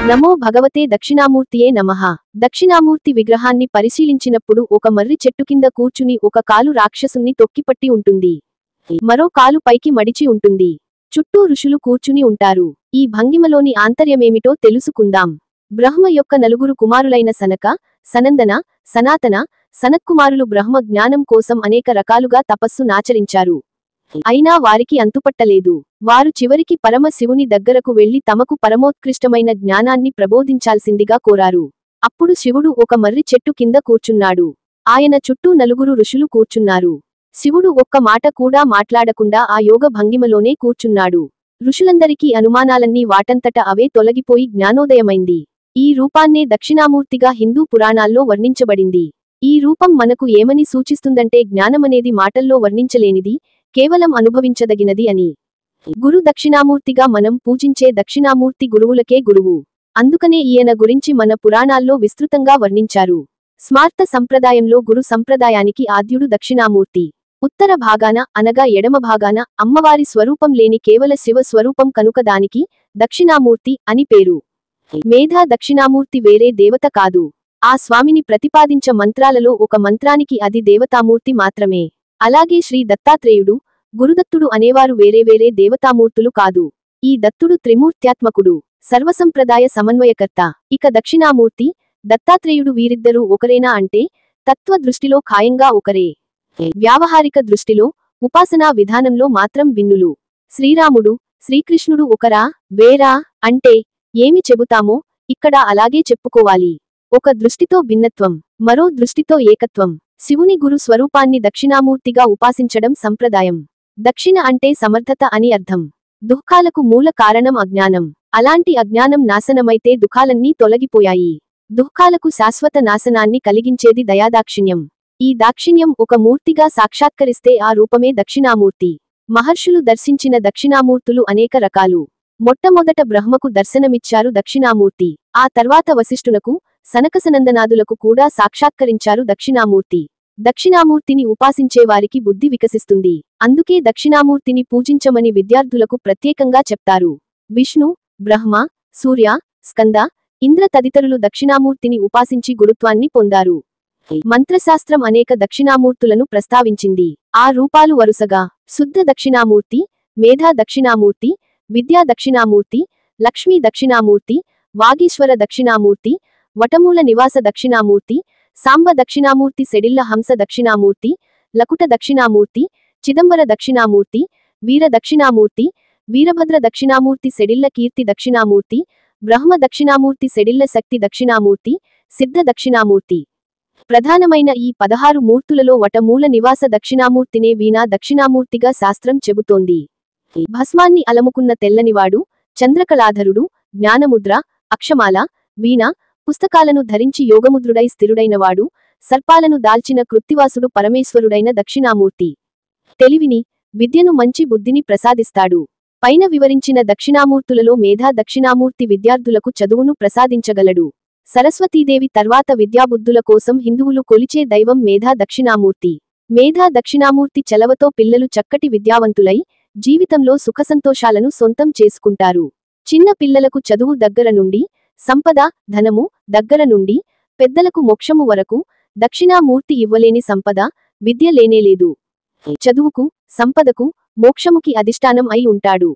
నమో భగవతే దక్షిణామూర్తియే నమః. దక్షిణామూర్తి విగ్రహాన్ని పరిశీలించినప్పుడు ఒక మర్రి చెట్టు కింద కూర్చుని ఒక కాలు రాక్షసుణ్ణి తొక్కిపట్టి ఉంటుంది. మరో కాలు పైకి మడిచి ఉంటుంది. చుట్టూ ఋషులు కూర్చుని ఉంటారు. ఈ భంగిమలోని ఆంతర్యమేమిటో తెలుసుకుందాం. బ్రహ్మ యొక్క నలుగురు కుమారులైన సనక, సనందన, సనాతన, సనత్కుమారులు బ్రహ్మ జ్ఞానం కోసం అనేక రకాలుగా తపస్సు నాచరించారు. అయినా వారికి అంతుపట్టలేదు. వారు చివరికి పరమ శివుని దగ్గరకు వెళ్లి తమకు పరమోత్కృష్టమైన జ్ఞానాన్ని ప్రబోధించాల్సిందిగా కోరారు. అప్పుడు శివుడు ఒక మర్రి చెట్టు కింద కూర్చున్నాడు. ఆయన చుట్టూ నలుగురు ఋషులు కూర్చున్నారు. శివుడు ఒక్క మాట కూడా మాట్లాడకుండా ఆ యోగ భంగిమలోనే కూర్చున్నాడు. ఋషులందరికీ అనుమానాలన్నీ వాటంతట అవే తొలగిపోయి జ్ఞానోదయమైంది. ఈ రూపాన్నే దక్షిణామూర్తిగా హిందూ పురాణాల్లో వర్ణించబడింది. ఈ రూపం మనకు ఏమని సూచిస్తుందంటే జ్ఞానమనేది మాటల్లో వర్ణించలేనిది, కేవలం అనుభవించదగినది అని. గురు దక్షిణామూర్తిగా మనం పూజించే దక్షిణామూర్తి గురువులకే గురువు. అందుకనే ఈయన గురించి మన పురాణాల్లో విస్తృతంగా వర్ణించారు. స్మార్త సంప్రదాయంలో గురు సంప్రదాయానికి ఆద్యుడు దక్షిణామూర్తి. ఉత్తర భాగాన అనగా ఎడమ భాగాన అమ్మవారి స్వరూపం లేని కేవల శివ స్వరూపం కనుక దానికి దక్షిణామూర్తి అని పేరు. మేధా దక్షిణామూర్తి వేరే దేవత కాదు. ఆ స్వామిని ప్రతిపాదించ మంత్రాలలో ఒక మంత్రానికి అది దేవతామూర్తి మాత్రమే. అలాగే శ్రీ దత్తాత్రేయుడు, గురుదత్తుడు అనేవారు వేరే దేవతామూర్తులు కాదు. ఈ దత్తుడు త్రిమూర్త్యాత్మకుడు, సర్వసంప్రదాయ సమన్వయకర్త. ఇక దక్షిణామూర్తి, దత్తాత్రేయుడు వీరిద్దరూ ఒకరేనా అంటే తత్వ దృష్టిలో ఖాయంగా ఒకరే. వ్యావహారిక దృష్టిలో, ఉపాసనా విధానంలో మాత్రం భిన్నులు. శ్రీరాముడు, శ్రీకృష్ణుడు ఒకరా, వేరా అంటే ఏమి చెబుతామో ఇక్కడ అలాగే చెప్పుకోవాలి. ఒక దృష్టితో భిన్నత్వం, మరో దృష్టితో ఏకత్వం. శివుని గురు స్వరూపాన్ని దక్షిణామూర్తిగా ఉపాసించడం సంప్రదాయం. దక్షిణ అంటే సమర్థత అని అర్థం. దుఃఖాలకు మూల కారణం అజ్ఞానం. అలాంటి అజ్ఞానం నాశనమైతే దుఃఖాలన్నీ తొలగిపోయాయి. దుఃఖాలకు శాశ్వత నాశనాన్ని కలిగించేది దయాదాక్షిణ్యం. ఈ దాక్షిణ్యం ఒక మూర్తిగా సాక్షాత్కరిస్తే ఆ రూపమే దక్షిణామూర్తి. మహర్షులు దర్శించిన దక్షిణామూర్తులు అనేక రకాలు. మొట్టమొదట బ్రహ్మకు దర్శనమిచ్చారు దక్షిణామూర్తి. ఆ తర్వాత వశిష్ఠునకు, సనకసనందనాదులకు కూడా సాక్షాత్కరించారు దక్షిణామూర్తి. దక్షిణామూర్తిని ఉపాసించేవారికి బుద్ధి వికసిస్తుంది. అందుకే దక్షిణామూర్తిని పూజించమని విద్యార్థులకు ప్రత్యేకంగా చెప్తారు. విష్ణు, బ్రహ్మ, సూర్య, స్కంద, ఇంద్ర తదితరులు దక్షిణామూర్తిని ఉపాసించి గురుత్వాన్ని పొందారు. మంత్రశాస్త్రం అనేక దక్షిణామూర్తులను ప్రస్తావించింది. ఆ రూపాలు వరుసగా శుద్ధ దక్షిణామూర్తి, మేధా దక్షిణామూర్తి, విద్యా దక్షిణామూర్తి, లక్ష్మీ దక్షిణామూర్తి, వాగీశ్వర దక్షిణామూర్తి, వటమూల నివాస దక్షిణామూర్తి, సాంబ దక్షిణామూర్తి, సెడిల్ల హంస దక్షిణామూర్తి, లకుట దక్షిణామూర్తి, చిదంబర దక్షిణామూర్తి, వీర దక్షిణామూర్తి, వీరభద్ర దక్షిణామూర్తి, సెడిల్ల కీర్తి దక్షిణామూర్తి, బ్రహ్మ దక్షిణామూర్తి, సెడిల్ల శక్తి దక్షిణామూర్తి, సిద్ధ దక్షిణామూర్తి. ప్రధానమైన ఈ 16 మూర్తులలో వటమూల నివాస దక్షిణామూర్తినే వీణా దక్షిణామూర్తిగా శాస్త్రం చెబుతోంది. భస్మాన్ని అలముకున్న తెల్లనివాడు, చంద్రకళాధరుడు, జ్ఞానముద్ర, అక్షమాల, వీణ, పుస్తకాలను ధరించి యోగముద్రుడై స్థిరుడైనవాడు, సర్పాలను దాల్చిన కృత్తివాసుడు పరమేశ్వరుడైన దక్షిణామూర్తి. తెలివిని, విద్యను, మంచి బుద్ధిని ప్రసాదిస్తాడు. పైన వివరించిన దక్షిణామూర్తులలో మేధా దక్షిణామూర్తి విద్యార్థులకు చదువును ప్రసాదించగలడు. సరస్వతీదేవి తర్వాత విద్యాబుద్ధుల కోసం హిందువులు కొలిచే దైవం మేధా దక్షిణామూర్తి. మేధా దక్షిణామూర్తి చలవతో పిల్లలు చక్కటి విద్యావంతులై జీవితంలో సుఖసంతోషాలను సొంతం చేసుకుంటారు. చిన్న పిల్లలకు చదువు దగ్గర నుండి, సంపద, ధనము దగ్గర నుండి, పెద్దలకు మోక్షము వరకు దక్షిణామూర్తి ఇవ్వలేని సంపద, విద్య లేనేలేదు. చదువుకు, సంపదకు, మోక్షముకి అధిష్టానం అయి ఉంటాడు.